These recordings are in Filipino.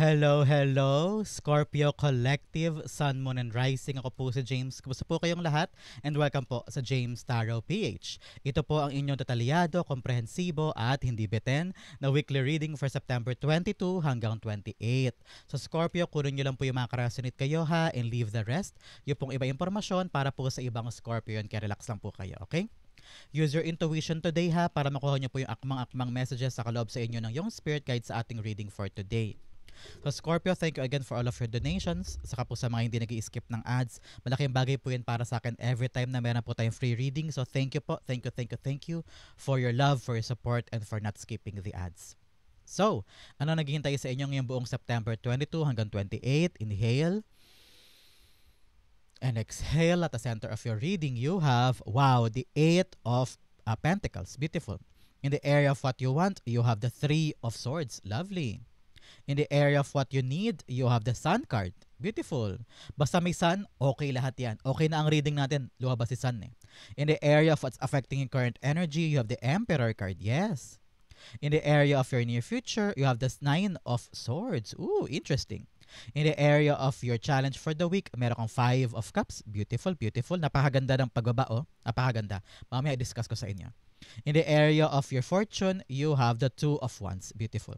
Hello, hello, Scorpio Collective, Sun, Moon, and Rising. Ako po si James. Kumusta po kayong lahat? And welcome po sa James Tarot PH. Ito po ang inyong detalyado, komprehensibo at hindi beten na weekly reading for September 22 hanggang 28. Sa Scorpio, kunin nyo lang po yung mga karasunit kayo ha and leave the rest. Yung pong iba impormasyon para po sa ibang Scorpio yun. Kaya relax lang po kayo, okay? Use your intuition today ha para makuha nyo po yung akmang-akmang messages sa kaloob sa inyo ng yung spirit guide sa ating reading for today. So Scorpio, thank you again for all of your donations. Saka po sa mga hindi nag-i-skip ng ads. Malaking bagay po yun para sa akin every time na meron po tayong free reading. So thank you po, thank you for your love, for your support, and for not skipping the ads. So, ano naghihintay sa inyo ngayong buong September 22 hanggang 28? Inhale. And exhale. At the center of your reading, you have, wow, the Eight of Pentacles. Beautiful. In the area of what you want, you have the Three of Swords. Lovely. In the area of what you need, you have the Sun card. Beautiful. Basta may Sun, okay lahat yan. Okay na ang reading natin. Luhabas si Sun eh. In the area of what's affecting your current energy, you have the Emperor card. Yes. In the area of your near future, you have the Nine of Swords. Ooh, interesting. In the area of your challenge for the week, meron kang Five of Cups. Beautiful, beautiful. Napakaganda ng pagbaba, oh. Napakaganda. Mamaya i-discuss ko sa inyo. In the area of your fortune, you have the Two of Wands. Beautiful.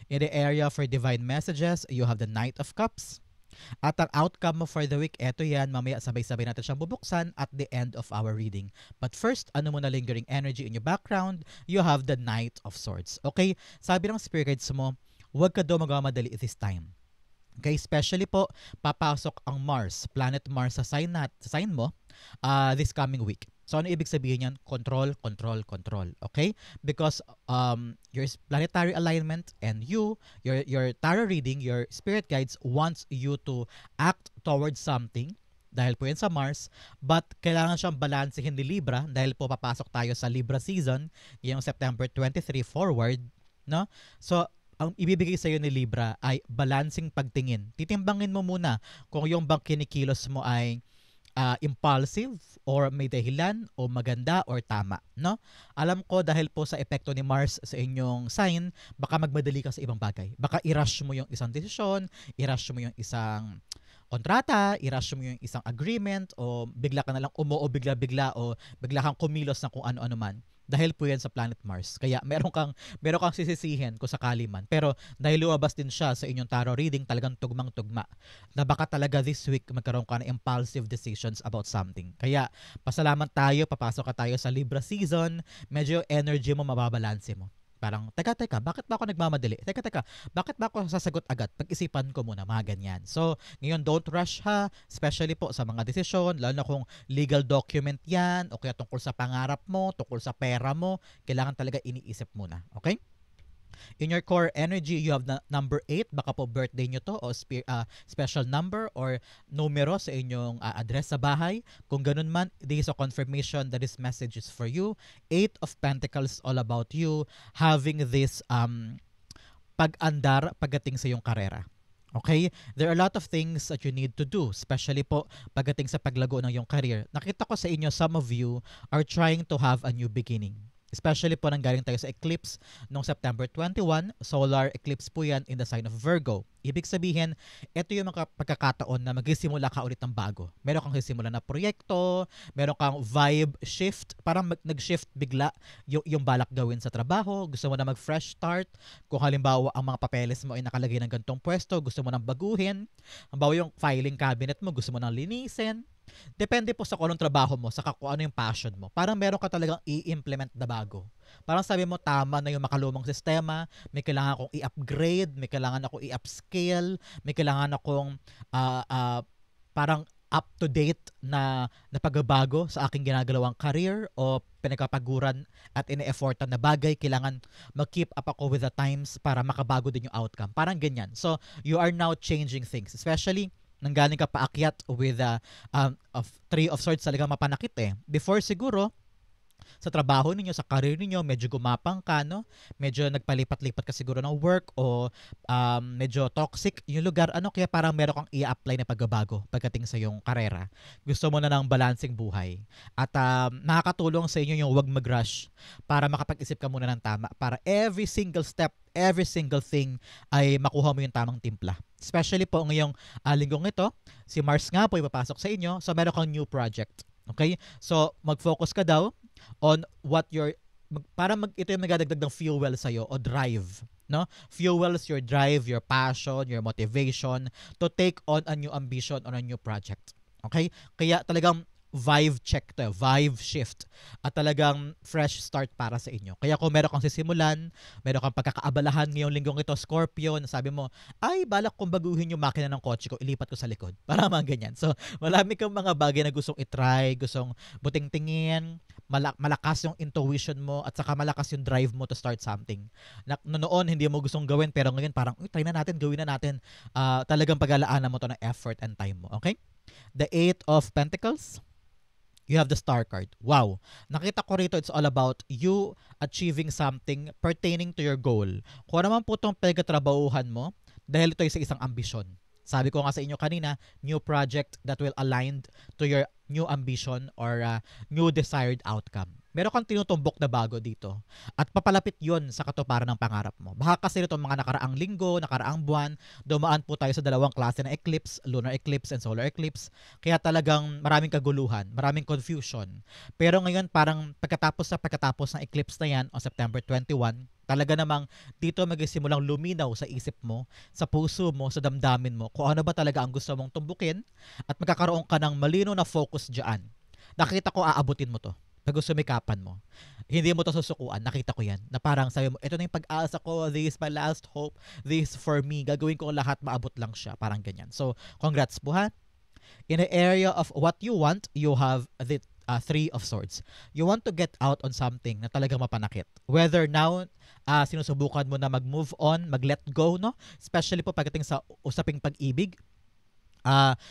In the area for divine messages, you have the Knight of Cups. At ang outcome mo for the week, eto yan, mamaya sabay-sabay natin siyang bubuksan at the end of our reading. But first, ano mo na lingering energy in your background? You have the Knight of Swords. Okay? Sabi ng spirit guides mo, huwag ka daw magmamadali this time. Okay, especially po, papasok ang Mars, planet Mars sa sign mo this coming week. So, ano ibig sabihin yan? Control, control, control. Okay? Because your planetary alignment and your tarot reading, your spirit guides wants you to act towards something dahil po yan sa Mars, but kailangan siyang balansehin ni Libra dahil po papasok tayo sa Libra season, yung September 23 forward, no? So, ang ibibigay sa iyo ni Libra ay balancing pagtingin. Titimbangin mo muna kung yung bang kinikilos mo ay impulsive or may dahilan o maganda or tama, no? Alam ko dahil po sa epekto ni Mars sa inyong sign, baka magmadali ka sa ibang bagay. Baka i-rush mo yung isang desisyon, i-rush mo yung isang kontrata, i-rush mo yung isang agreement, o bigla ka na lang o bigla-bigla o bigla kang kumilos na kung ano-ano man. Dahil po yan sa planet Mars. Kaya meron kang sisisihin kung sakali man. Pero dahil luwabas din siya sa inyong tarot reading, talagang tugmang-tugma na baka talaga this week magkaroon ka ng impulsive decisions about something. Kaya pasalamat tayo, papasok ka tayo sa Libra season, medyo energy mo mababalanse mo. Parang, teka, bakit ba ako nagmamadali? Teka, bakit ba ako sasagot agad? Pag-isipan ko muna, mga ganyan. So, ngayon, don't rush ha, especially po sa mga desisyon, lalo na kung legal document yan, o kaya tungkol sa pangarap mo, tungkol sa pera mo, kailangan talaga iniisip muna. Okay? In your core energy, you have number 8. Baka po birthday nyo to o special number or numero sa inyong address sa bahay. Kung ganun man, this is a confirmation that this message is for you. 8 of Pentacles all about you having this pag-andar pagdating sa iyong karera. Okay? There are a lot of things that you need to do, especially po pagdating sa paglago ng iyong career. Nakita ko sa inyo, some of you are trying to have a new beginning. Especially po nanggaling tayo sa eclipse noong September 21, solar eclipse po yan in the sign of Virgo. Ibig sabihin, ito yung mga pagkakataon na magsisimula ka ulit ng bago. Meron kang sisimula na proyekto, meron kang vibe shift, parang nag-shift bigla yung balak gawin sa trabaho, gusto mo na mag-fresh start, kung halimbawa ang mga papeles mo ay nakalagay ng gantong pwesto, gusto mo nang baguhin, halimbawa yung filing cabinet mo, gusto mo nang linisin. Depende po sa kung anong trabaho mo, sa kung ano yung passion mo. Parang meron ka talagang i-implement na bago. Parang sabi mo, tama na yung makalumang sistema, may kailangan akong i-upgrade, may kailangan akong i-upscale, may kailangan akong parang up-to-date na pagbabago sa aking ginagawang career o pinagpapaguran at ine-effortan na bagay. Kailangan mag-keep up ako with the times para makabago din yung outcome. Parang ganyan. So, you are now changing things. Especially, nanggaling ka paakyat with of Three of Swords, talagang mapanakit eh. Before siguro, sa trabaho ninyo, sa career ninyo, medyo gumapang ka, no? Medyo nagpalipat-lipat ka siguro ng work o medyo toxic yung lugar. Ano kaya parang meron kang i-apply na pagbabago pagdating sa yung karera. Gusto mo na ng balancing buhay. At nakakatulong sa inyo yung wag mag-rush para makapag-isip ka muna ng tama. Para every single step, every single thing ay makuha mo yung tamang timpla. Especially po ngayong linggong ito, si Mars nga po ipapasok sa inyo. So meron kang new project. Okay? So mag-focus ka daw on what your ito yung magdadagdag ng fuel sa o drive, no? Fuels your drive, your passion, your motivation to take on a new ambition on a new project. Okay? Kaya talagang vibe check to, vibe shift at talagang fresh start para sa inyo. Kaya kung meron kang sisimulan, meron kang pagkakaabalahan ngayong linggong ito, Scorpio, na sabi mo, ay, balak kong baguhin yung makina ng kotse ko, ilipat ko sa likod. Para mga ganyan. So, marami kang mga bagay na gustong itry, gustong buting-tingin, malakas yung intuition mo at saka malakas yung drive mo to start something. Noon, hindi mo gustong gawin pero ngayon parang, try na natin, gawin na natin. Talagang pag-alaanan mo to ng effort and time mo. Okay? The Eight of Pentacles. You have the star card. Wow. Nakita ko rito, it's all about you achieving something pertaining to your goal. Kung naman po itong pagkatrabahuhan mo, dahil ito ay sa isang ambisyon. Sabi ko nga sa inyo kanina, new project that will align to your new ambition or new desired outcome. Meron kang tinutumbok na bago dito at papalapit yon sa katuparan ng pangarap mo. Baka kasi nitong mga nakaraang linggo, nakaraang buwan, dumaan po tayo sa dalawang klase ng eclipse, lunar eclipse and solar eclipse. Kaya talagang maraming kaguluhan, maraming confusion. Pero ngayon parang pagkatapos ng eclipse na yan on September 21, talaga namang dito magsimulang luminaw sa isip mo, sa puso mo, sa damdamin mo, kung ano ba talaga ang gusto mong tumbukin at magkakaroon ka ng malino na focus dyan. Nakita ko aabutin mo to. Pag sumikapan mo. Hindi mo to susukuan. Nakita ko yan. Na parang sabi mo, ito na yung pag-asa ko. This is my last hope. This for me. Gagawin ko lahat. Maabot lang siya. Parang ganyan. So, congrats po ha. In the area of what you want, you have the Three of Swords. You want to get out on something na talagang mapanakit. Whether now, sinusubukan mo na mag-move on, mag-let go, no? Especially po pagdating sa usaping pag-ibig.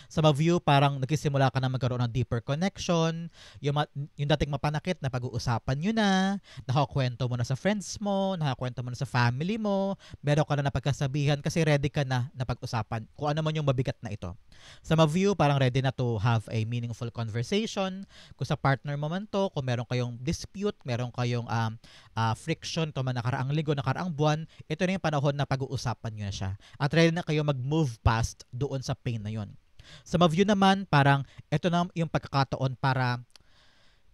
Sa mga view, parang nagsisimula ka na magkaroon ng deeper connection, yung dating mapanakit na pag-uusapan nyo na, nakakwento mo na sa friends mo, nakakwento mo na sa family mo, meron ka na napagkasabihan kasi ready ka na pag-usapan kung ano man yung mabigat na ito. Sa mga view, parang ready na to have a meaningful conversation. Kung sa partner mo man to, kung meron kayong dispute, meron kayong friction, to man nakaraang linggo, nakaraang buwan, ito na yung panahon na pag-uusapan nyo na siya. At ready na kayo mag-move past doon sa pain na yun. Sa ma-view naman, parang ito na yung pagkakataon para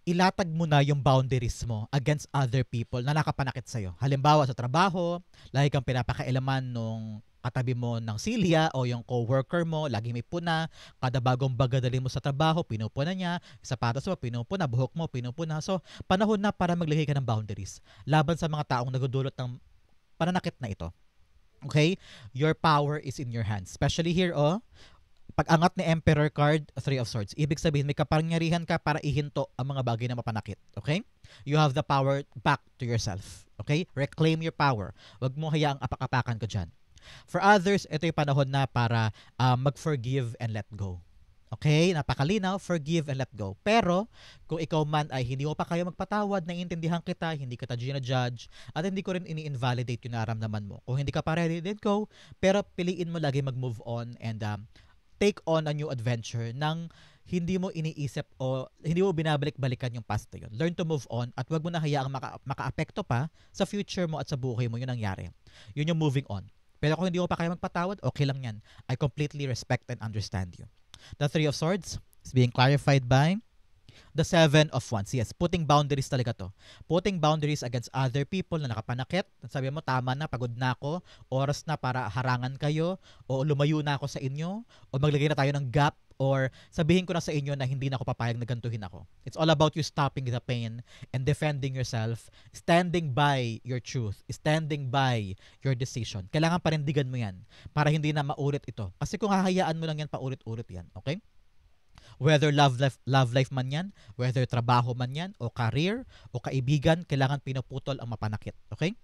ilatag mo na yung boundaries mo against other people na nakapanakit sa'yo. Halimbawa sa trabaho, lagi kang pinapakailaman nung katabi mo ng silya o yung co-worker mo, lagi may puna, kada bagong bagadali mo sa trabaho, pinupuna niya, sapatos mo, pinupuna, buhok mo, pinupuna. So, panahon na para maglagay ka ng boundaries laban sa mga taong nagdudulot ng pananakit na ito. Okay? Your power is in your hands. Especially here, pag-angat ni Emperor card, Three of Swords. Ibig sabihin, may kapangyarihan ka para ihinto ang mga bagay na mapanakit. Okay? You have the power back to yourself. Okay? Reclaim your power. Huwag mo hayaang apak-apakan ka dyan. For others, ito yung panahon na para mag-forgive and let go. Okay? Napakalinaw, forgive and let go. Pero, kung ikaw man ay hindi mo pa kayo magpatawad, naiintindihan kita, hindi kita ginajudge, at hindi ko rin ini-invalidate yung naramdaman mo. Kung hindi ka pa ready, let go. Pero piliin mo lagi mag-move on and take on a new adventure nang hindi mo iniisip o hindi mo binabalik-balikan yung past na yun. Learn to move on at wag mo na hayaang maka-apekto pa sa future mo at sa buhay mo yun nangyari. Yun yung moving on. Pero kung hindi mo pa kaya magpatawad, okay lang yan. I completely respect and understand you. The Three of Swords is being clarified by the Seven of Wands. Yes, putting boundaries talaga to. Putting boundaries against other people na nakapanakit. Sabi mo, tama na, pagod na ako. Oras na para harangan kayo. O lumayo na ako sa inyo. O maglagay na tayo ng gap. Or sabihin ko na sa inyo na hindi na ako papayag na gantuhin ako. It's all about you stopping the pain and defending yourself. Standing by your truth. Standing by your decision. Kailangan parindigan mo yan para hindi na maulit ito. Kasi kung hahayaan mo lang yan, paulit-ulit yan. Okay? Whether love life man yan, whether trabaho man yan, o career, o kaibigan, kailangan pinuputol ang mapanakit. Okay?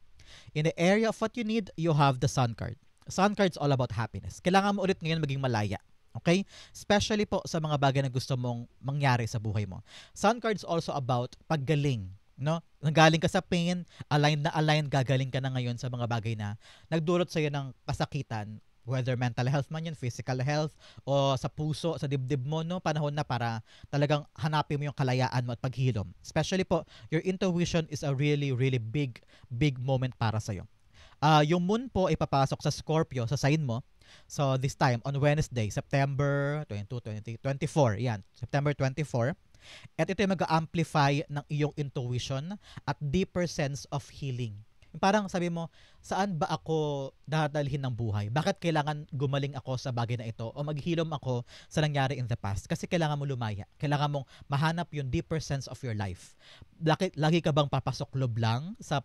In the area of what you need, you have the Sun card. Sun card is all about happiness. Kailangan mo ulit ngayon maging malaya. Okay? Especially po sa mga bagay na gusto mong mangyari sa buhay mo. Sun card is also about paggaling. No? Nanggaling ka sa pain, aligned, gagaling ka na ngayon sa mga bagay na nagdulot sa'yo ng kasakitan, whether mental health man yun, physical health, o sa puso, sa dibdib mo, no? Panahon na para talagang hanapin mo yung kalayaan mo at paghilom. Especially po, your intuition is a really, really big moment para sa'yo. Yung moon po ay papasok sa Scorpio, sa sign mo. So, this time, on Wednesday, September 22, 24, yan, September 24. At ito yung mag-amplify ng iyong intuition at deeper sense of healing. Yung parang sabi mo, saan ba ako dadalhin ng buhay? Bakit kailangan gumaling ako sa bagay na ito? O maghilom ako sa nangyari in the past? Kasi kailangan mo lumaya. Kailangan mong mahanap yung deeper sense of your life. Lagi ka bang papasok lob lang sa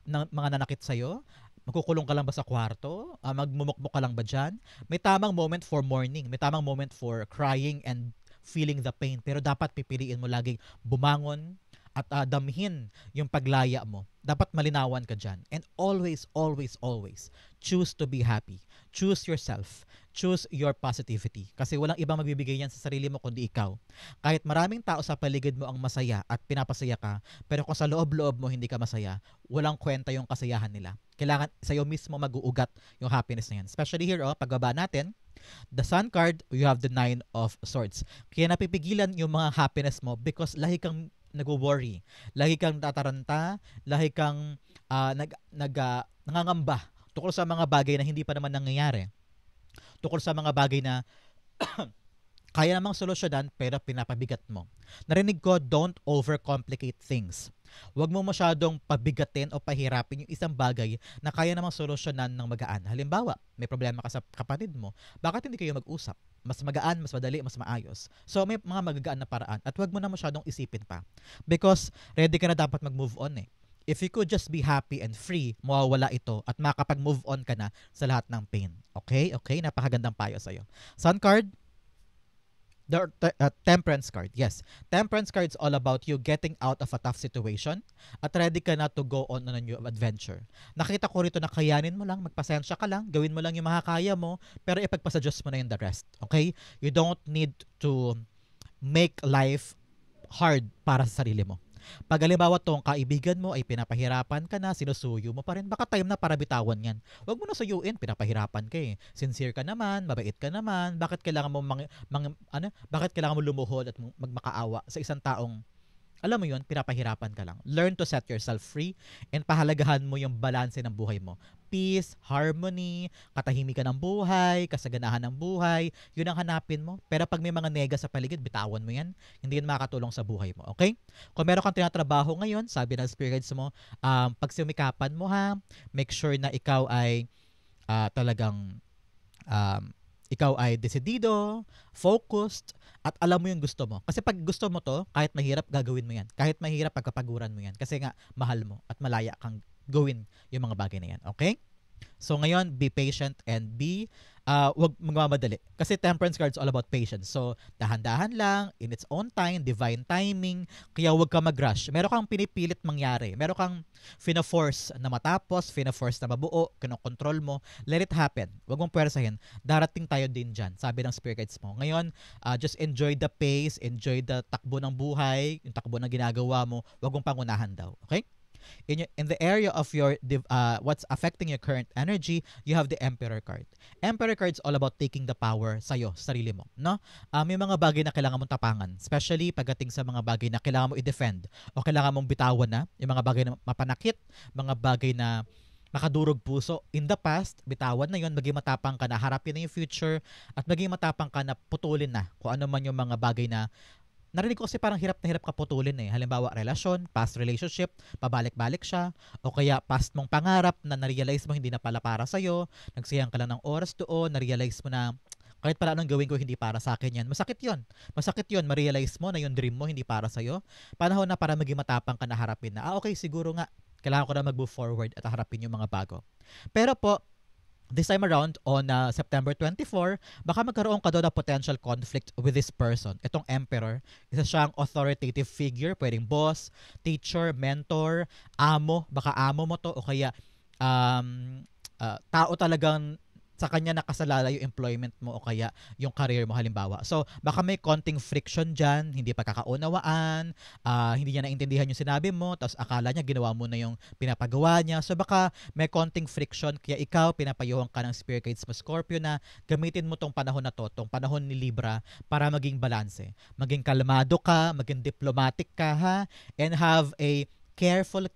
mga nanakit sa'yo? Magkukulong ka lang ba sa kwarto? Magmumukmuk ka lang ba dyan? May tamang moment for mourning. May tamang moment for crying and feeling the pain. Pero dapat pipiliin mo laging bumangon at damhin yung paglaya mo. Dapat malinawan ka dyan. And always, always, always, choose to be happy. Choose yourself. Choose your positivity. Kasi walang ibang magbibigay yan sa sarili mo kundi ikaw. Kahit maraming tao sa paligid mo ang masaya at pinapasaya ka, pero kung sa loob-loob mo hindi ka masaya, walang kwenta yung kasayahan nila. Kailangan sa'yo mismo mag-uugat yung happiness na yan. Especially here, pagbaba natin, the Sun card, you have the Nine of Swords. Kaya napipigilan yung mga happiness mo because lahi kang nag-worry, lahi kang tataranta, lahi kang nangangamba tungkol sa mga bagay na hindi pa naman nangyayari. Tungkol sa mga bagay na kaya namang solusyonan pero pinapabigat mo. Narinig ko, don't overcomplicate things. Huwag mo masyadong pabigatin o pahirapin yung isang bagay na kaya namang solusyonan ng magaan. Halimbawa, may problema ka sa kapatid mo, bakit hindi kayo mag-usap? Mas magaan, mas madali, mas maayos. So may mga magagaan na paraan at huwag mo na masyadong isipin pa. Because ready ka na dapat mag-move on eh. If you could just be happy and free, mawawala ito at makapag-move on ka na sa lahat ng pain. Okay? Okay? Napakagandang payo sa'yo. Sun card, the Temperance card. Yes. Temperance card is all about you getting out of a tough situation at ready ka na to go on a new adventure. Nakita ko rito na kayanin mo lang, magpasensya ka lang, gawin mo lang yung makakaya mo, pero ipagpasa Diyos mo na yung the rest. Okay? You don't need to make life hard para sa sarili mo. Pag halimbawa tong kaibigan mo ay pinapahirapan ka na, sinusuyo mo pa rin, baka time na para bitawan yan. Huwag mo na suyuin, pinapahirapan ka eh. Sincere ka naman, mabait ka naman, bakit kailangan mo bakit kailangan mo lumuhod at magmakaawa sa isang taong alam mo yun, pinapahirapan ka lang. Learn to set yourself free and pahalagahan mo yung balanse ng buhay mo. Peace, harmony, katahimikan ng buhay, kasaganahan ng buhay, yun ang hanapin mo. Pero pag may mga nega sa paligid, bitawan mo yan. Hindi yan makakatulong sa buhay mo. Okay? Kung meron kang tinatrabaho ngayon, sabi ng spirit guides mo, pagsimikapan mo ha, make sure na ikaw ay talagang ikaw ay desidido, focused, at alam mo yung gusto mo. Kasi pag gusto mo to, kahit mahirap, gagawin mo yan. Kahit mahirap, pagkapaguran mo yan. Kasi nga, mahal mo at malaya kang gawin yung mga bagay na yan. Okay? So ngayon, be patient and wag magmamadali. Kasi Temperance card is all about patience. So, dahan-dahan lang, in its own time, divine timing, kaya wag ka mag-rush. Meron kang pinipilit mangyari. Meron kang fina-force na matapos, fina-force na mabuo, kinokontrol mo. Let it happen. Wag mong pwersahin. Darating tayo din dyan, sabi ng spirit guides mo. Ngayon, just enjoy the pace, enjoy the takbo ng buhay, yung takbo na ginagawa mo, wag mong pangunahan daw. Okay? In the area of your what's affecting your current energy, you have the Emperor card. Emperor card is all about taking the power sa'yo, sarili mo, no? May mga bagay na kailangan mong tapangan, especially pagdating sa mga bagay na kailangan mo i-defend o kailangan mong bitawan na, yung mga bagay na mapanakit, mga bagay na makadurog puso. In the past, bitawan na yun, maging matapang ka na, harapin na yung future, at maging matapang ka na putulin na kung ano man yung mga bagay na narinig ko kasi parang hirap na hirap ka putulin eh. Halimbawa, relasyon, past relationship, pabalik-balik siya, o kaya past mong pangarap na na-realize mo hindi na pala para sa'yo, nagsayang ka lang ng oras doon, na-realize mo na kahit pala anong gawin ko hindi para sa akin yan. Masakit yun. Masakit yun. Ma-realize mo na yung dream mo hindi para sa'yo. Panahon na para maging matapang ka na harapin na, okay, siguro nga, kailangan ko na mag-move forward at harapin yung mga bago. Pero po, this time around on September 24, baka magkaroon ka doon ng potential conflict with this person. Itong Emperor, isa siyang authoritative figure, pwedeng boss, teacher, mentor, amo, baka amo mo to o kaya tao talagang sa kanya nakasalala yung employment mo o kaya yung career mo halimbawa. So, baka may konting friction dyan, hindi pagkakaunawaan, hindi niya naintindihan yung sinabi mo, tapos akala niya ginawa mo na yung pinapagawa niya. So, baka may konting friction, kaya ikaw, pinapayuhan ka ng spirit guides mo, Scorpio, na gamitin mo tong panahon na to, tong panahon ni Libra, para maging balanse. Maging kalmado ka, maging diplomatic ka, ha? And have a careful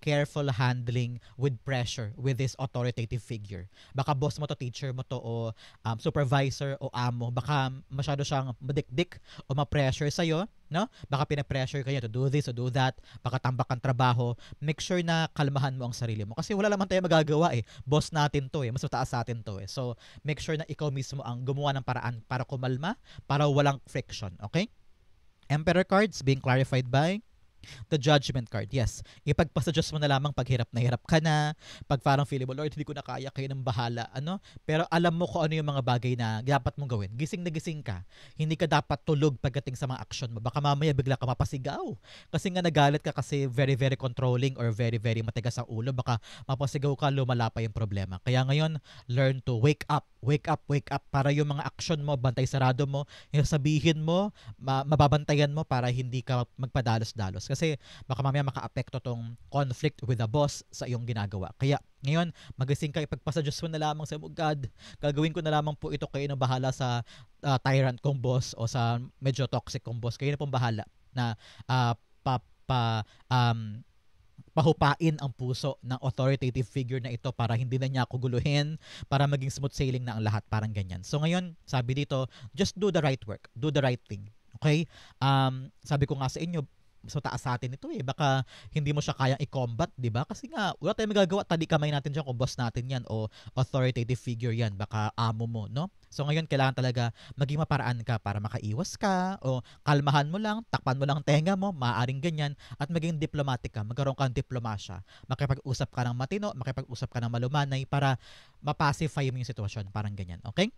handling with pressure with this authoritative figure. Baka boss mo to, teacher mo to, o supervisor o amo. Baka masyado siyang madikdik o ma-pressure sa'yo, no? Baka pina-pressure kanya to do this or do that. Baka tambak ang trabaho. Make sure na kalmahan mo ang sarili mo. Kasi wala naman tayo magagawa eh. Boss natin to eh. Mas mataas sa atin to eh. So, make sure na ikaw mismo ang gumawa ng paraan para kumalma, para walang friction. Okay? Emperor cards being clarified by the Judgment card, yes. Ipagpasa-Diyos mo na lamang pag hirap na hirap ka na, pag parang feeling mo, Lord, hindi ko na kaya, kayo ng bahala, ano? Pero alam mo kung ano yung mga bagay na dapat mong gawin. Gising na gising ka. Hindi ka dapat tulog pagdating sa mga action mo. Baka mamaya bigla ka mapasigaw. Kasi nga nagalit ka kasi very controlling or very matigas ang ulo. Baka mapasigaw ka, lumala pa yung problema. Kaya ngayon, learn to wake up para yung mga action mo, bantay sarado mo, yung sabihin mo, mababantayan mo para hindi ka magpadalos-dalos. Kasi baka mamaya maka-apekto tong conflict with the boss sa iyong ginagawa. Kaya ngayon, magising ka, ipagpasa Diyos mo na lamang sa God. Gagawin ko na lamang po ito, kayo na bahala sa tyrant kong boss o sa medyo toxic kong boss. Kayo na pong bahala na pahupain ang puso ng authoritative figure na ito para hindi na niya ako guluhin, para maging smooth sailing na ang lahat, parang ganyan. So ngayon, sabi dito, just do the right work, do the right thing. Okay? Sabi ko nga sa inyo, so taas sa atin ito eh. Baka hindi mo siya kayang i-combat, di ba? Kasi nga, wala tayong magagawa. Tali kamay natin dyan kung boss natin yan o authoritative figure yan. Baka amo mo, no? So ngayon, kailangan talaga maging maparaan ka para makaiwas ka o kalmahan mo lang, takpan mo lang tenga mo, maaaring ganyan, at maging diplomatic ka, magkaroon ka ng diplomasya. Makipag-usap ka ng matino, makipag-usap ka ng malumanay para mapacify mo yung sitwasyon. Parang ganyan, okay?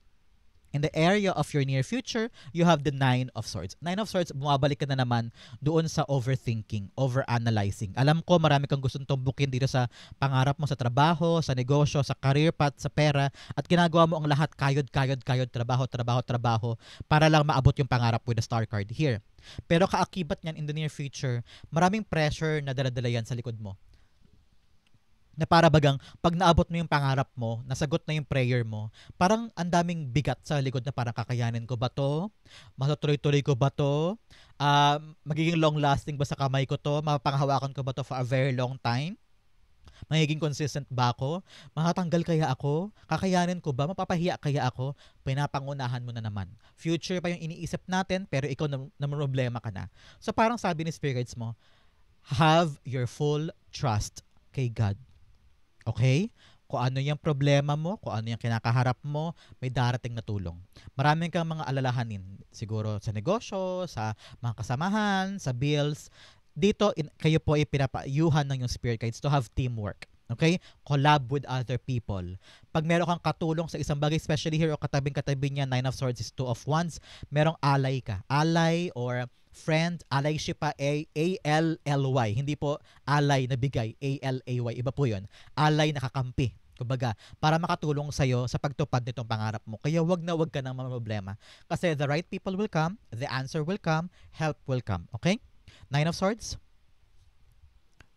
In the area of your near future, you have the Nine of Swords. Nine of Swords, bumabalik ka na naman doon sa overthinking, overanalyzing. Alam ko, marami kang gustong tumbukin dito sa pangarap mo sa trabaho, sa negosyo, sa career path, sa pera, at ginagawa mo ang lahat kayod, trabaho, para lang maabot yung pangarap with the star card here. Pero kaakibat niyan in the near future, maraming pressure na daladala yan sa likod mo. Na para bagang pag naabot mo yung pangarap mo, nasagot na yung prayer mo, parang ang daming bigat sa likod na parang kakayanin ko ba to? Matutuloy-tuloy ko ba to? Magiging long-lasting ba sa kamay ko to? Mapanghawakan ko ba to for a very long time? Magiging consistent ba ako? Makatanggal kaya ako? Kakayanin ko ba? Mapapahiya kaya ako? Pinapangunahan mo na naman. Future pa yung iniisip natin, pero ikaw na problema ka na. So parang sabi ni spirits mo, have your full trust kay God. Okay? Kung ano yung problema mo, kung ano yung kinakaharap mo, may darating na tulong. Maraming kang mga alalahanin. Siguro sa negosyo, sa mga kasamahan, sa bills. Dito, kayo po ay pinapayuhan ng yung spirit guides to have teamwork. Okay? Collab with other people. Pag meron kang katulong sa isang bagay, especially here o katabing-katabi niya, Nine of Swords is Two of Wands, merong ally ka. Ally or friend, allyship pa, A-L-L-Y. Hindi po ally na bigay, A-L-A-Y. Iba po yun. Ally na kakampi. Kumbaga, para makatulong sa'yo sa pagtupad nitong pangarap mo. Kaya wag ka nang problema. Kasi the right people will come, the answer will come, help will come. Okay? Nine of Swords.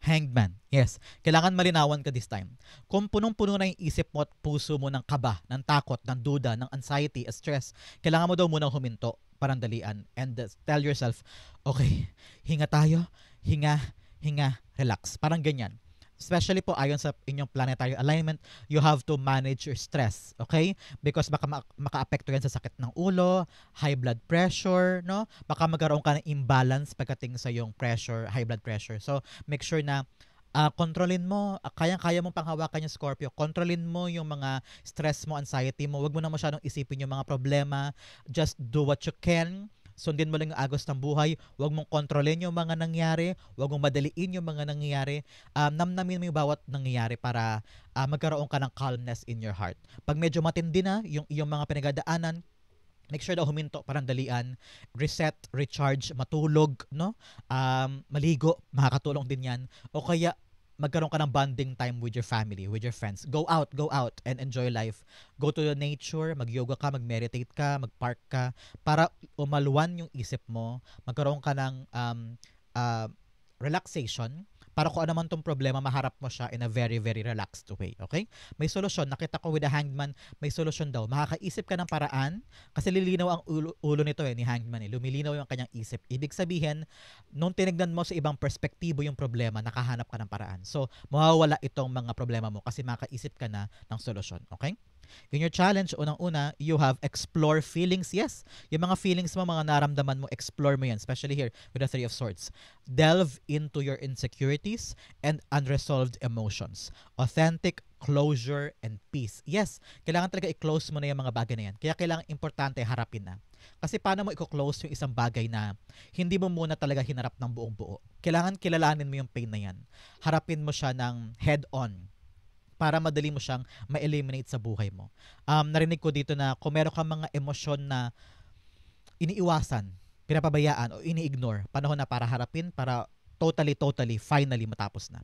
Hanged Man. Yes. Kailangan malinawan ka this time. Kung punong-puno na yung isip mo at puso mo ng kaba, ng takot, ng duda, ng anxiety, stress, kailangan mo daw munang huminto, parandalian, and tell yourself, okay, hinga tayo, hinga, relax. Parang ganyan. Especially po ayon sa inyong planetary alignment, you have to manage your stress, okay? Because baka maka-apekto yan sa sakit ng ulo, high blood pressure, no? Baka magkaroon ka ng imbalance pagdating sa yung pressure, high blood pressure. So, make sure na kontrolin mo, kayang-kaya mong panghawakan yung Scorpio. Kontrolin mo yung mga stress mo, anxiety mo. Huwag mo na masyadong isipin yung mga problema. Just do what you can. Sundin mo lang yung agos ng buhay. Huwag mong kontrolin yung mga nangyari. Huwag mong madaliin yung mga nangyayari. Namnamin mo yung bawat nangyayari para magkaroon ka ng calmness in your heart. Pag medyo matindi na yung mga pinagdadaanan, make sure daw huminto, parang dalian, reset, recharge, matulog, no? Maligo, makakatulong din yan. O kaya magkaroon ka ng bonding time with your family, with your friends. Go out and enjoy life. Go to the nature, mag-yoga ka, mag-meditate ka, mag-park ka para umalwan yung isip mo, magkaroon ka ng uh, relaxation para kung ano man tong problema, maharap mo siya in a very, very relaxed way. Okay? May solusyon. Nakita ko with the hangman, may solusyon daw. Makakaisip ka ng paraan kasi lilinaw ang ulo nito ni hangman. Lumilinaw yung kanyang isip. Ibig sabihin, nung tinignan mo sa ibang perspektibo yung problema, nakahanap ka ng paraan. So, mawawala itong mga problema mo kasi makakaisip ka na ng solusyon. Okay? In your challenge, unang-una, you have explore feelings. Yes, yung mga feelings mo, mga naramdaman mo, explore mo yan. Especially here with the Three of Swords. Delve into your insecurities and unresolved emotions. Authentic closure and peace. Yes, kailangan talaga i-close mo na yung mga bagay na yan. Kaya kailangan importante harapin na. Kasi paano mo i-close yung isang bagay na hindi mo muna talaga hinarap ng buong buo? Kailangan kilalanin mo yung pain na yan. Harapin mo siya ng head-on para madali mo siyang ma-eliminate sa buhay mo. Narinig ko dito na kung meron kang mga emosyon na iniiwasan, pinapabayaan o ini-ignore, panahon na para harapin, para totally, finally matapos na.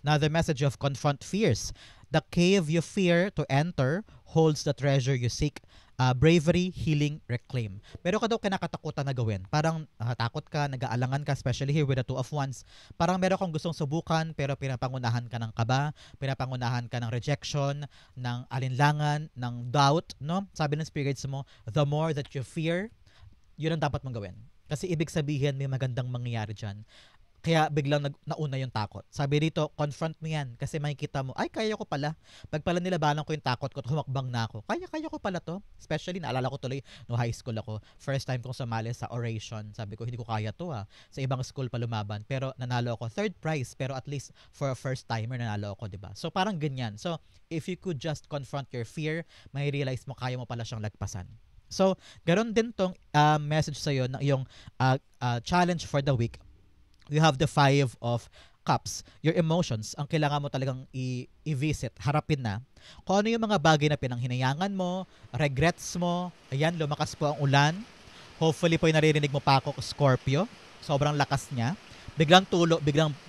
Now, the message of confront fears. The cave you fear to enter holds the treasure you seek. Bravery, healing, reclaim. Meron ka daw kinakatakutan na gawin. Parang takot ka, nag-aalangan ka, especially here with the Two of Wands. Parang meron kang gustong subukan, pero pinapangunahan ka ng kaba, pinapangunahan ka ng rejection, ng alinlangan, ng doubt. No? Sabi ng spirits mo, the more that you fear, yun ang dapat mong gawin. Kasi ibig sabihin, may magandang mangyayari dyan. Kaya biglang nauna yung takot. Sabi dito, confront mo yan kasi makikita mo, ay, kaya ko pala. Pag pala nilabanan ko yung takot ko, humakbang na ako. Kaya ko pala to. Especially, naalala ko tuloy, no high school ako, first time kong sumali sa oration. Sabi ko, hindi ko kaya to Sa ibang school pa lumaban. Pero nanalo ako. Third prize. Pero at least for a first timer, nanalo ako, diba? So parang ganyan. So, if you could just confront your fear, may realize mo, kaya mo pala siyang lagpasan. So, ganoon din tong message sa'yo na yung challenge for the week. You have the Five of Cups. Your emotions, ang kailangan mo talagang i-visit, harapin na. Kung ano yung mga bagay na pinanghinayangan mo, regrets mo, ayan, lumakas po ang ulan. Hopefully po yung naririnig mo pa ako, Scorpio. Sobrang lakas niya. Biglang tulo,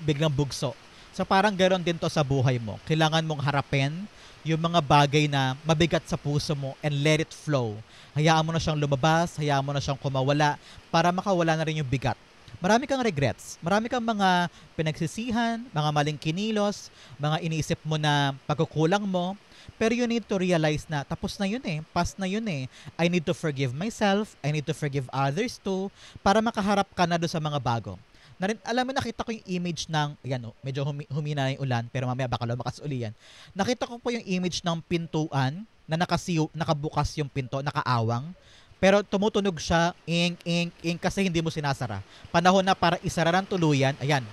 biglang bugso. So parang ganoon din to sa buhay mo. Kailangan mong harapin yung mga bagay na mabigat sa puso mo and let it flow. Hayaan mo na siyang lumabas, hayaan mo na siyang kumawala para makawala na rin yung bigat. Marami kang regrets. Marami kang mga pinagsisihan, mga maling kinilos, mga iniisip mo na pagkukulang mo. Pero you need to realize na tapos na yun past na yun I need to forgive myself, I need to forgive others too, para makaharap ka na doon sa mga bago. Alam mo, nakita ko yung image ng, ayan medyo humina na yung ulan, pero mamaya baka lumakas uli yan. Nakita ko po yung image ng pintuan na nakabukas yung pinto, nakaawang. Pero tumutunog siya, ing kasi hindi mo sinasara. Panahon na para isara ng tuluyan. Ayan.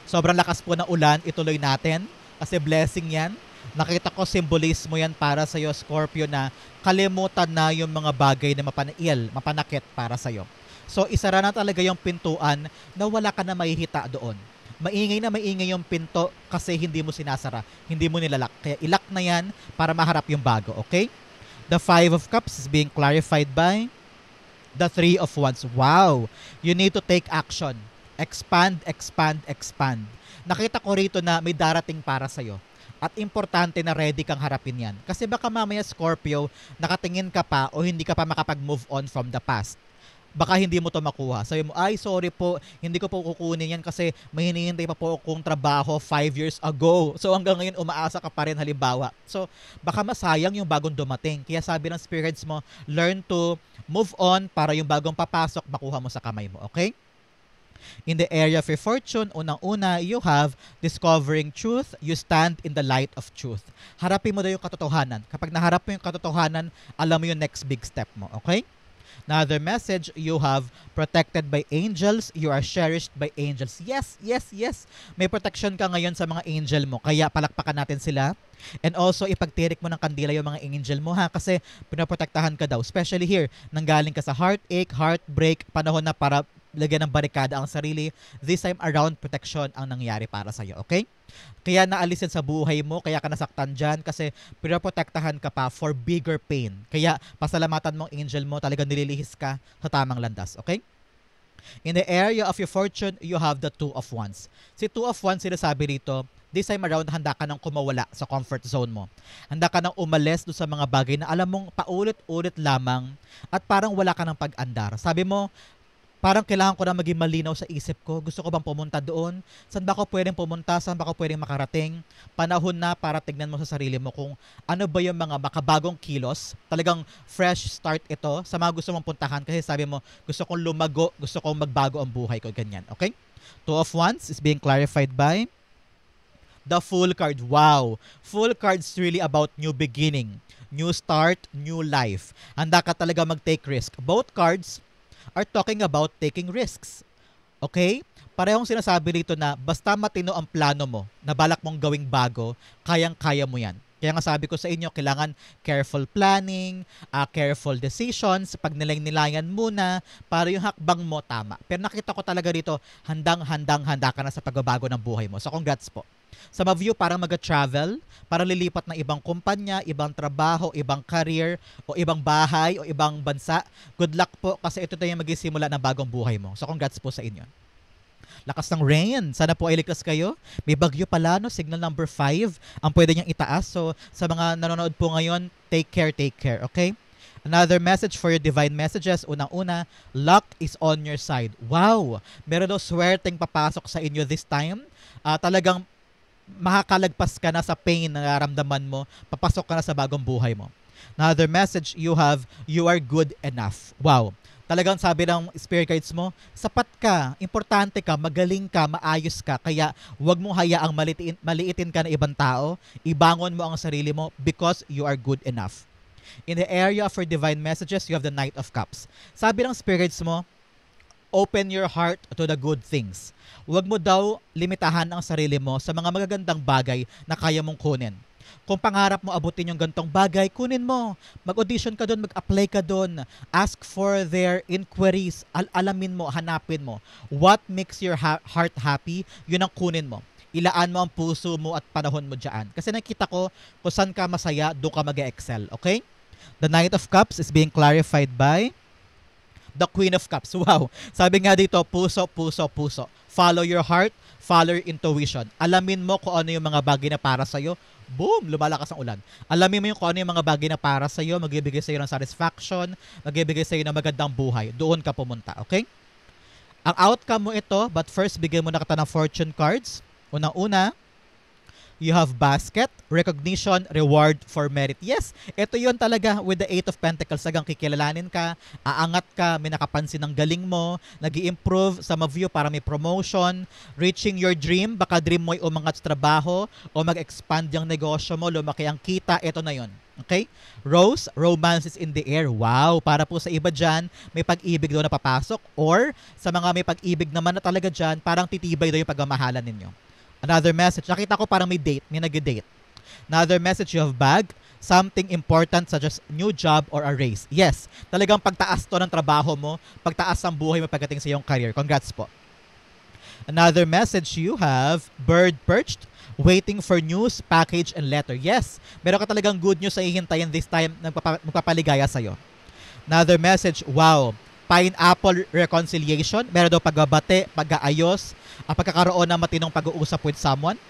Sobrang lakas po ng ulan, ituloy natin. Kasi blessing yan. Nakita ko simbolismo yan para sa'yo, Scorpio, na kalimutan na yung mga bagay na mapanakit para sa'yo. So, isara na talaga yung pintuan na wala ka na mahihita doon. Maingay yung pinto kasi hindi mo sinasara. Hindi mo nilalak. Kaya ilak na yan para maharap yung bago. Okay? The Five of Cups is being clarified by the Three of Wands. Wow! You need to take action. Expand. Nakita ko rito na may darating para sa'yo. At importante na ready kang harapin yan. Kasi baka mamaya, Scorpio, nakatingin ka pa o hindi ka pa makapag-move on from the past. Baka hindi mo to makuha. Sabi mo, ay, sorry po, hindi ko po kukunin yan kasi may hinihintay pa po akong trabaho 5 years ago. So hanggang ngayon, umaasa ka pa rin halimbawa. So baka masayang yung bagong dumating. Kaya sabi ng spirits mo, learn to move on para yung bagong papasok, makuha mo sa kamay mo. Okay? In the area of your fortune, unang-una, you have discovering truth. You stand in the light of truth. Harapin mo na yung katotohanan. Kapag naharap mo yung katotohanan, alam mo yung next big step mo. Okay? Another message, you have protected by angels. You are cherished by angels. Yes. May protection ka ngayon sa mga angel mo. Kaya palakpakan natin sila. And also, ipagtirik mo ng kandila yung mga angel mo kasi pinaprotektahan ka daw. Especially here, nanggaling ka sa heartache, heartbreak, panahon na para lagyan ng barikada ang sarili. This time around, protection ang nangyari para sa'yo. Okay? Kaya naalisin sa buhay mo, kaya ka nasaktan dyan kasi pinaprotektahan ka pa for bigger pain. Kaya pasalamatan mong angel mo, talagang nililihis ka sa tamang landas. Okay? In the area of your fortune, you have the Two of Wands. Si Two of Wands, sinasabi rito, This time around, handa ka nang kumawala sa comfort zone mo. Handa ka nang umalis doon sa mga bagay na alam mong paulit-ulit lamang at parang wala ka ng pag-andar. Sabi mo, parang kailangan ko na maging malinaw sa isip ko. Gusto ko bang pumunta doon? Saan ba ako pwedeng pumunta? Saan ba ako pwedeng makarating? Panahon na para tignan mo sa sarili mo kung ano ba yung mga makabagong kilos. Talagang fresh start ito sa mga gusto mong puntahan kasi sabi mo, gusto kong lumago, gusto kong magbago ang buhay ko. Ganyan, okay? Two of Wands is being clarified by the Fool card. Wow! Fool card is really about new beginning, new start, new life. Handa ka talaga mag-take risk. Both cards are talking about taking risks. Okay? Parehong sinasabi rito na basta matino ang plano mo na balak mong gawing bago, kayang-kaya mo yan. Kaya nga sabi ko sa inyo, kailangan careful planning, careful decisions, pag nilayan muna para yung hakbang mo tama. Pero nakita ko talaga rito, handa ka na sa pagbabago ng buhay mo. So congrats po. Some of you parang mag-travel, parang lilipat ng ibang kumpanya, ibang trabaho, ibang career, o ibang bahay, o ibang bansa. Good luck po kasi ito tayo magsisimula ng bagong buhay mo. So congrats po sa inyo. Lakas ng rain. Sana po ay ligtas kayo. May bagyo pala, no? Signal number 5 ang pwede niyang itaas. So sa mga nanonood po ngayon, take care, okay? Another message for your divine messages. Unang-una, luck is on your side. Wow! Meron daw swerteng papasok sa inyo this time. Talagang makakalagpas ka na sa pain na nararamdaman mo, papasok ka na sa bagong buhay mo. Another message you have, you are good enough. Wow. Talagang sabi ng spirit guides mo, sapat ka, importante ka, magaling ka, maayos ka, kaya wag mong hayaang maliitin ka ng ibang tao, ibangon mo ang sarili mo because you are good enough. In the area of your divine messages, you have the Knight of Cups. Sabi ng spirit guides mo, open your heart to the good things. Huwag mo daw limitahan ang sarili mo sa mga magagandang bagay na kaya mong kunin. Kung pangarap mo abutin yung gantong bagay, kunin mo. Mag-audition ka doon, mag-apply ka doon. Ask for their inquiries. Alamin mo, hanapin mo. What makes your heart happy, yun ang kunin mo. Ilaan mo ang puso mo at panahon mo dyan. Kasi nakita ko, kung saan ka masaya, doon ka mag-excel. Okay? The Knight of Cups is being clarified by the Queen of Cups. Wow. Sabi nga dito, puso. Follow your heart, follow your intuition. Alamin mo kung ano yung mga bagay na para sa'yo. Boom! Lumalakas ang ulan. Alamin mo yung kung ano yung mga bagay na para sa'yo, magbibigay sa'yo ng satisfaction, magbibigay sa'yo ng magandang buhay. Doon ka pumunta, okay? Ang outcome mo ito, but first, bigyan mo na kita ng fortune cards. Unang-una, you have basket, recognition, reward for merit. Yes, ito yun talaga with the 8 of Pentacles. Sagang kikilalanin ka, aangat ka, may nakapansin ng galing mo, nag-i-improve, some of you para may promotion, reaching your dream, baka dream mo ay umangat sa trabaho o mag-expand yung negosyo mo, lumaki ang kita, ito na yun. Okay? Rose, romance is in the air. Wow! Para po sa iba dyan, may pag-ibig daw na papasok, or sa mga may pag-ibig naman na talaga dyan, parang titibay daw yung pagmamahalan ninyo. Another message. Nakita ko parang may nag-date. Another message, you have bag. Something important such as new job or a raise. Yes, talagang pagtaas to ng trabaho mo, pagtaas ang buhay mo pagdating sa iyong career. Congrats po. Another message, you have bird perched, waiting for news, package, and letter. Yes, meron ka talagang good news sa hihintayin this time na magpapaligaya sa'yo. Another message, wow, pineapple reconciliation. Meron daw pagbabate, pag-aayos, pagkakaroon ng matinong pag-uusap with someone.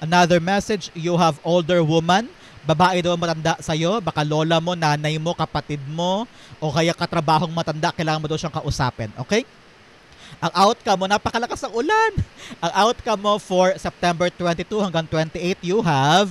Another message, you have older woman. Babae daw matanda sa'yo, baka lola mo, nanay mo, kapatid mo, o kaya katrabahong matanda, kailangan mo daw siyang kausapin. Okay? Ang outcome mo, napakalakas ng ulan. Ang outcome mo for September 22 hanggang 28, you have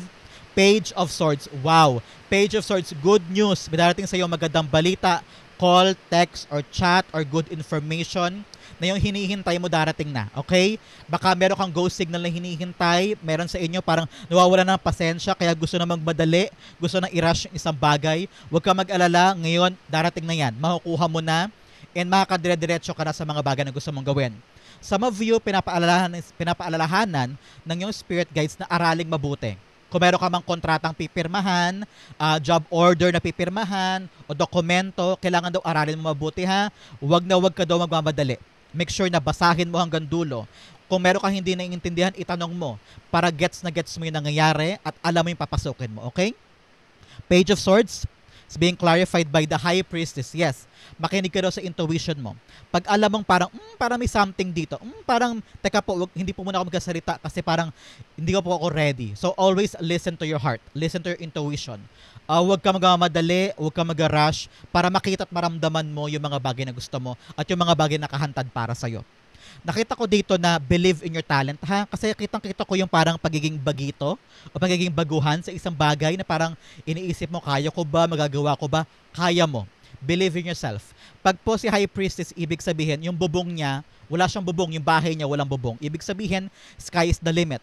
Page of Swords. Wow! Page of Swords, good news. May darating sa'yo magandang balita, call, text, or chat, or good information na yung hinihintay mo darating na. Okay? Baka meron kang go signal na hinihintay, meron sa inyo parang nawawala ng pasensya, kaya gusto na magmadali, gusto na i-rush yung isang bagay. Huwag ka mag-alala, ngayon darating na yan. Makukuha mo na and makakadire-diretso ka na sa mga bagay na gusto mong gawin. Some of you, pinapaalalahanan ng yung spirit guides na araling mabuti. Kung meron ka mang kontratang pipirmahan, job order na pipirmahan, o dokumento, kailangan daw aralin mo mabuti ha. Huwag ka daw magmamadali. Make sure na basahin mo hanggang dulo. Kung meron kang hindi naiintindihan, itanong mo para gets mo yung nangyayari at alam mo yung papasukin mo. Okay? Page of Swords, It's being clarified by the high priestess. Yes, makinig ka daw sa intuition mo. Pag alam mong parang may something dito, parang, teka po, hindi po muna ako magkasalita kasi parang hindi ko po ako ready. So always listen to your heart. Listen to your intuition. Huwag ka magmamadali, huwag ka mag-rush para makita at maramdaman mo yung mga bagay na gusto mo at yung mga bagay na nakahantad para sa'yo. Nakita ko dito na believe in your talent, ha? Kasi kitang-kita ko yung parang pagiging bagito o pagiging baguhan sa isang bagay na parang iniisip mo, kaya ko ba, magagawa ko ba? Kaya mo. Believe in yourself. Pag po si High Priestess, ibig sabihin, yung bubong niya, wala siyang bubong, yung bahay niya walang bubong. Ibig sabihin, sky is the limit.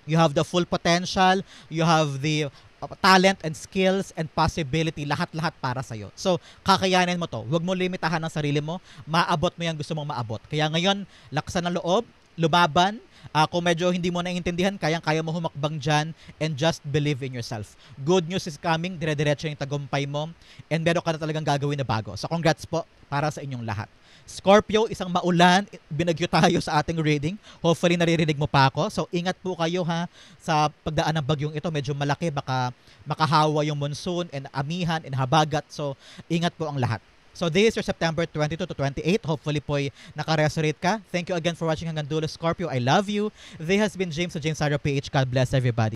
You have the full potential, you have the talent and skills and possibility, lahat-lahat para sa'yo. So, kakayanin mo to. Huwag mo limitahan ang sarili mo. Maabot mo yung gusto mong maabot. Kaya ngayon, laksan ng loob, lumaban. Kung medyo hindi mo naiintindihan, kayang-kaya mo humakbang dyan and just believe in yourself. Good news is coming, dire-diretso yung tagumpay mo and meron ka na talagang gagawin na bago. So, congrats po para sa inyong lahat. Scorpio, isang maulan, binagyo tayo sa ating reading. Hopefully naririnig mo pa ako. So ingat po kayo ha sa pagdaan ng bagyong ito. Medyo malaki, baka makahawa yung monsoon and amihan and habagat. So ingat po ang lahat. So this is your September 22 to 28. Hopefully po naka-resonate ka. Thank you again for watching hanggang dulo, Scorpio. I love you. This has been James of James Sarah PH. God bless everybody.